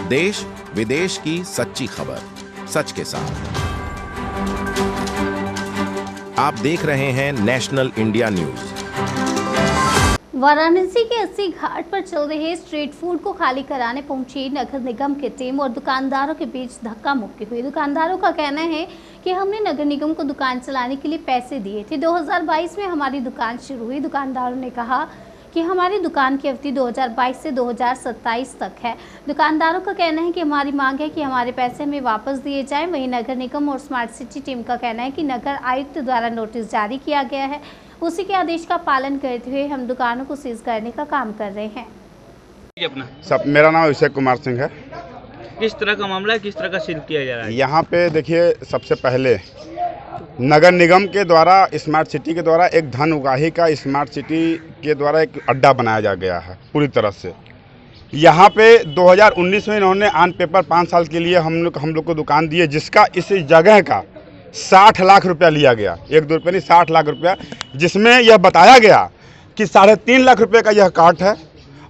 देश विदेश की सच्ची खबर सच के साथ। आप देख रहे हैं नेशनल इंडिया न्यूज। वाराणसी के 80 घाट पर चल रहे स्ट्रीट फूड को खाली कराने पहुंची नगर निगम की टीम और दुकानदारों के बीच धक्का मुक्की हुई। दुकानदारों का कहना है कि हमने नगर निगम को दुकान चलाने के लिए पैसे दिए थे। 2022 में हमारी दुकान शुरू हुई। दुकानदारों ने कहा कि हमारी दुकान की अवधि 2022 से 2027 तक है। दुकानदारों का कहना है कि हमारी मांग है कि हमारे पैसे हमें वापस दिए जाएं। वहीं नगर निगम और स्मार्ट सिटी टीम का कहना है कि नगर आयुक्त द्वारा नोटिस जारी किया गया है, उसी के आदेश का पालन करते हुए हम दुकानों को सीज करने का काम कर रहे हैं। सब मेरा नाम अभिषेक कुमार सिंह है। किस तरह का मामला है, किस तरह का सील किया जा रहा है? यहाँ पे देखिए, सबसे पहले नगर निगम के द्वारा स्मार्ट सिटी के द्वारा एक धन उगाही का स्मार्ट सिटी के द्वारा एक अड्डा बनाया गया है पूरी तरह से। यहाँ पे 2019 में इन्होंने ऑन पेपर 5 साल के लिए हम लोग को दुकान दी है, जिसका इस जगह का 60 लाख रुपया लिया गया। 1-2 रुपये नहीं, 60 लाख रुपया, जिसमें यह बताया गया कि 3.5 लाख रुपये का यह काट है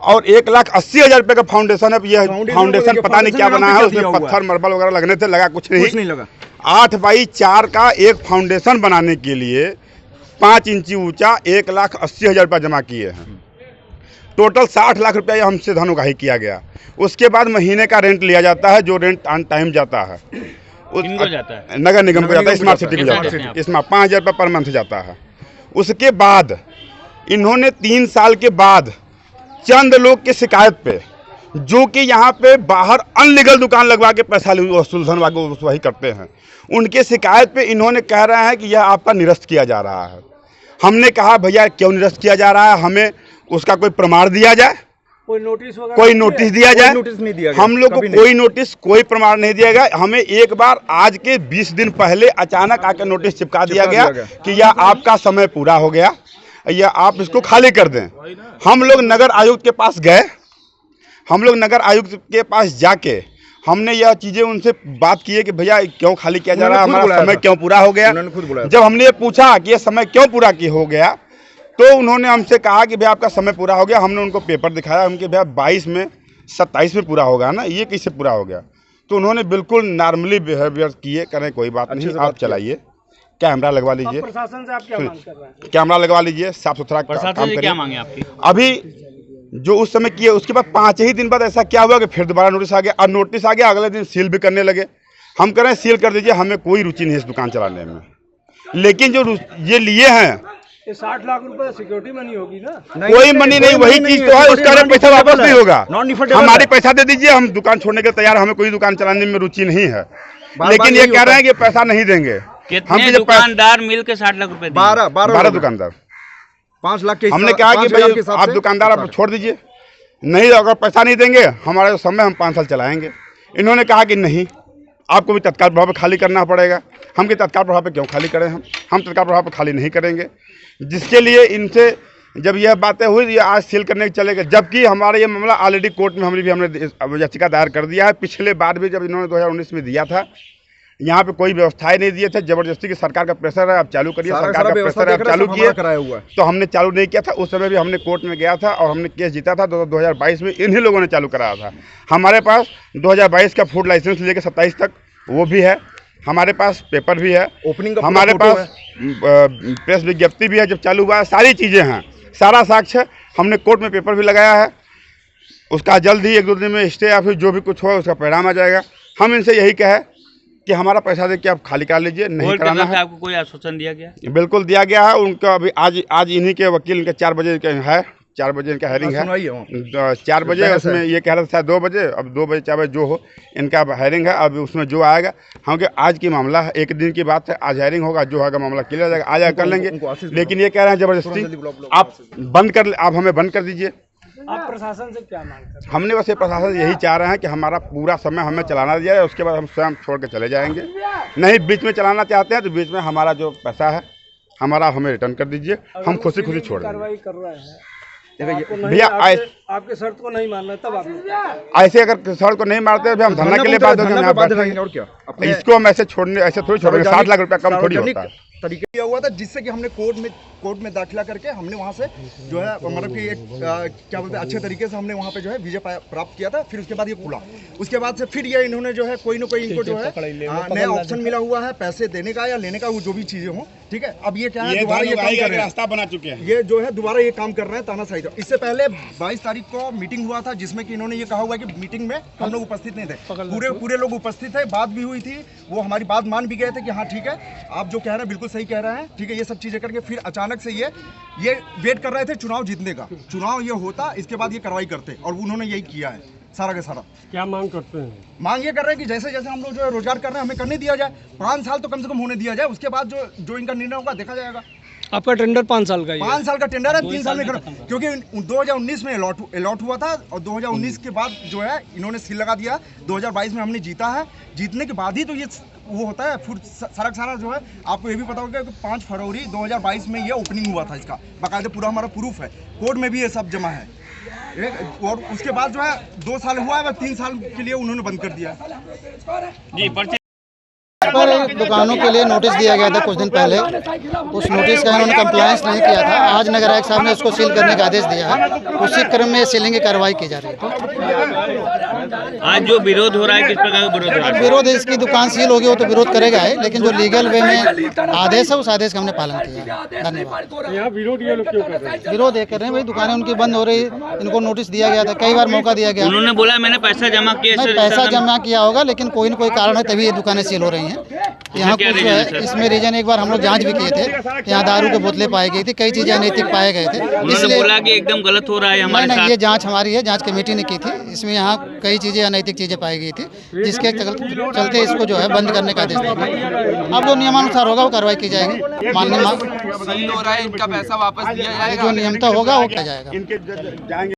और 1,80,000 रुपये का फाउंडेशन है। यह फाउंडेशन पता नहीं क्या बना है, उसमें पत्थर मार्बल वगैरह लगने थे, लगा कुछ नहीं लगा। 8x4 का एक फाउंडेशन बनाने के लिए 5 इंची ऊंचा 1,80,000 रुपया जमा किए हैं। टोटल 60 लाख रुपया हमसे धन उगाही किया गया। उसके बाद महीने का रेंट लिया जाता है, जो रेंट ऑन टाइम जाता है। जाता है नगर निगम को जाता है, स्मार्ट सिटी को जाता है। इसमें 5,000 रुपये पर मंथ जाता है। उसके बाद इन्होंने 3 साल के बाद चंद लोग की शिकायत पे, जो कि यहाँ पे बाहर अनलीगल दुकान लगवा के पैसा वसूल वही करते हैं, उनके शिकायत पे इन्होंने कह रहे हैं कि यह आपका निरस्त किया जा रहा है। हमने कहा भैया क्यों निरस्त किया जा रहा है, हमें उसका कोई प्रमाण दिया जाए, कोई नोटिस दिया जाए। नोटिस नहीं दिया गया। हम लोग को कोई नोटिस, कोई प्रमाण नहीं दिया गया। हमें एक बार आज के 20 दिन पहले अचानक आकर नोटिस चिपका दिया गया कि यह आपका समय पूरा हो गया, या आप इसको खाली कर दें। हम लोग नगर आयुक्त के पास गए। हम लोग नगर आयुक्त के पास जाके हमने यह चीज़ें उनसे बात की है कि भैया क्यों खाली किया जा रहा है, हमारा समय क्यों पूरा हो गया। जब हमने ये पूछा कि यह समय क्यों पूरा हो गया, तो उन्होंने हमसे कहा कि भैया आपका समय पूरा हो गया। हमने उनको पेपर दिखाया, उनके भैया 22 में 27 में पूरा होगा ना, ये कैसे पूरा हो गया। तो उन्होंने बिल्कुल नॉर्मली बिहेवियर किए, करें कोई बात नहीं, आप चलाइए, कैमरा लगवा लीजिए। प्रशासन से आप क्या मांग कर रहे हैं? कैमरा लगवा लीजिए, साफ सुथरा काम करिए। क्या मांगे आपकी? अभी जो उस समय किए, उसके बाद 5 ही दिन बाद ऐसा क्या हुआ कि फिर दोबारा नोटिस आ गया, और नोटिस आ गया अगले दिन सील भी करने लगे। हम कह रहे हैं सील कर दीजिए, हमें कोई रुचि नहीं है इस दुकान चलाने में। लेकिन जो ये लिए हैं, 60 लाख रुपए सिक्योरिटी मनी होगी ना? कोई मनी नहीं, वही चीज तो है, उसका पैसा वापस नहीं होगा। हमारी पैसा दे दीजिए, हम दुकान छोड़ने के तैयार, हमें कोई दुकान चलाने में रुचि नहीं है। लेकिन ये कह रहे हैं कि पैसा नहीं देंगे। कितने दुकानदार मिल के 60 लाख रुपए? 12 दुकानदार, 5 लाख के। हमने कहा कि भाई आप दुकानदार आप छोड़ दीजिए, नहीं अगर पैसा नहीं देंगे हमारा जो समय हम 5 साल चलाएंगे। इन्होंने कहा कि नहीं, आपको भी तत्काल प्रभाव पर खाली करना पड़ेगा। हम कि तत्काल प्रभाव पर क्यों खाली करें, हम तत्काल प्रभाव पर खाली नहीं करेंगे। जिसके लिए इनसे जब यह बातें हुई, ये आज सील करने के चले गए, जबकि हमारा ये मामला ऑलरेडी कोर्ट में हमने याचिका दायर कर दिया है। पिछले बार भी जब इन्होंने 2019 में दिया था, यहाँ पे कोई व्यवस्थाएं नहीं दिए थे, जबरदस्ती की सरकार का प्रेशर है, आप चालू करिए, सरकार का प्रेशर है, आप चालू किए, तो हमने चालू नहीं किया था। उस समय भी हमने कोर्ट में गया था और हमने केस जीता था। 2022 में इन्हीं लोगों ने चालू कराया था। हमारे पास 2022 का फूड लाइसेंस लेके 27 तक वो भी है, हमारे पास पेपर भी है, ओपनिंग का हमारे पास प्रेस विज्ञप्ति भी है जब चालू हुआ है, सारी चीज़ें हैं, सारा साक्ष्य। हमने कोर्ट में पेपर भी लगाया है, उसका जल्द ही 1-2 दिन में स्टे या फिर जो भी कुछ हो उसका परिणाम आ जाएगा। हम इनसे यही कहे कि हमारा पैसा दे के आप खाली कर लीजिए, नहीं कराना है। आपको कोई आश्वासन दिया गया? बिल्कुल दिया गया है। उनका अभी आज इन्हीं के वकील इनके 4 बजे है, 4 बजे इनका हेयरिंग है। 4 बजे, उसमें ये कह रहा था 2 बजे, अब 2 बजे 4 बजे जो हो इनका हेयरिंग है। अब उसमें जो आएगा, हम कि आज की मामला है, 1 दिन की बात है, आज हेयरिंग होगा, जो होगा मामला क्लियर हो जाएगा, आ जाएगा कर लेंगे। लेकिन ये कह रहे हैं जबरदस्ती आप हमें बंद कर दीजिए। आप प्रशासन से क्या मांग कर रहे हैं? हमने बस ये प्रशासन से यही चाह रहे हैं कि हमारा पूरा समय हमें चलाना दिया जाए, उसके बाद हम स्वयं छोड़ के चले जाएंगे। नहीं बीच में चलाना चाहते हैं तो बीच में हमारा जो पैसा है हमारा हमें रिटर्न कर दीजिए, हम खुशी छोड़ देंगे। कार्रवाई कर रहे हैं भैया, आपके शर्त को नहीं मानना, तब आप ऐसे अगर शर्त को नहीं मारते तो हम धरना के लिए बात होंगे। इसको हम ऐसे छोड़ने, ऐसे थोड़ी छोड़ेंगे। 60 लाख रुपया कम थोड़ी होता है। तरीके किया हुआ था, जिससे कि हमने कोर्ट में दाखिला करके हमने वहाँ से जो है मतलब कि एक क्या बोलते हैं अच्छे तरीके से हमने वहाँ पे जो है विजय प्राप्त किया था। फिर उसके बाद ये खुला, उसके बाद से फिर ये इन्होंने जो है कोई ना कोई इनको जो है नया ऑप्शन मिला हुआ है पैसे देने का या लेने का, वो जो भी चीजें हों, ठीक है। अब ये क्या है, दोबारा ये काम कर रहे हैं, रास्ता बना चुके हैं, ये जो है दोबारा ये काम कर रहे हैं तानाशाही का। इससे पहले 22 तारीख को मीटिंग हुआ था, जिसमें कि इन्होंने ये कहा हुआ है कि मीटिंग में हम लोग उपस्थित नहीं थे, पूरे लोग उपस्थित थे, बात भी हुई थी, वो हमारी बात मान भी गए थे कि हाँ ठीक है आप जो कह रहे हैं बिल्कुल सही कह रहे हैं, ठीक है। ये सब चीजें करके फिर अचानक से ये वेट कर रहे थे चुनाव जीतने का, चुनाव ये होता इसके बाद ये कार्रवाई करते, और उन्होंने यही किया है सारा का सारा। क्या मांग करते हैं? मांग ये कर रहे हैं कि जैसे जैसे हम लोग जो है रोजगार कर रहे हैं हमें करने दिया जाए, 5 साल तो कम से कम होने दिया जाए, उसके बाद जो इनका निर्णय होगा देखा जाएगा। आपका टेंडर 5 साल का ही है? 5 साल का टेंडर है, 3 साल में क्योंकि 2019 में अलॉट हुआ था, और 2019 के बाद जो है इन्होंने सील लगा दिया। 2022 में हमने जीता है, जीतने के बाद ही तो ये वो होता है। फिर सारा जो है आपको ये भी पता होगा कि 5 फरवरी 2022 में ये ओपनिंग हुआ था, इसका बाकायदा पूरा हमारा प्रूफ है, कोर्ट में भी ये सब जमा है। और उसके बाद जो है 2 साल हुआ है, 3 साल के लिए उन्होंने बंद कर दिया जी। पर्ची पर दुकानों के लिए नोटिस दिया गया था कुछ दिन पहले, उस नोटिस का इन्होंने कंप्लायंस नहीं किया था। आज नगर आयुक्त साहब ने उसको सील करने का आदेश दिया है, उसी क्रम में सीलिंग की कार्रवाई की जा रही है। आज जो विरोध हो रहा है, किस प्रकार का विरोध हो रहा है? विरोध इसकी दुकान सील होगी वो तो विरोध करेगा है, लेकिन जो लीगल वे में आदेश है उस आदेश का हमने पालन किया है। धन्यवाद। यहाँ विरोध ये लोग क्यों कर रहे हैं? विरोध ये कर रहे हैं भाई दुकानें उनकी बंद हो रही, इनको नोटिस दिया गया था, कई बार मौका दिया गया, उन्होंने बोला मैंने पैसा जमा किया। नहीं पैसा जमा किया होगा, लेकिन कोई न कोई कारण है तभी ये दुकानें सील हो रही हैं। यहाँ कुछ जो है इसमें रीजन, एक बार हम लोग जांच भी किए थे, यहाँ दारू के बोतलें पाई गई थी, कई चीजें अनैतिक पाए गए थे, इसलिए बोला कि एकदम गलत हो रहा है हमारे साथ। ये जांच हमारी है, जांच कमेटी ने की थी, इसमें यहाँ कई चीजें अनैतिक चीजें पाई गई थी, जिसके चलते इसको जो है बंद करने का आदेश दिया। अब जो नियमानुसार होगा वो कार्रवाई की जाएगी। माननीय सील हो रहा है, इनका पैसा वापस दिया जाएगा, जो नियमता होगा वो किया जाएगा। इनके जाएंगे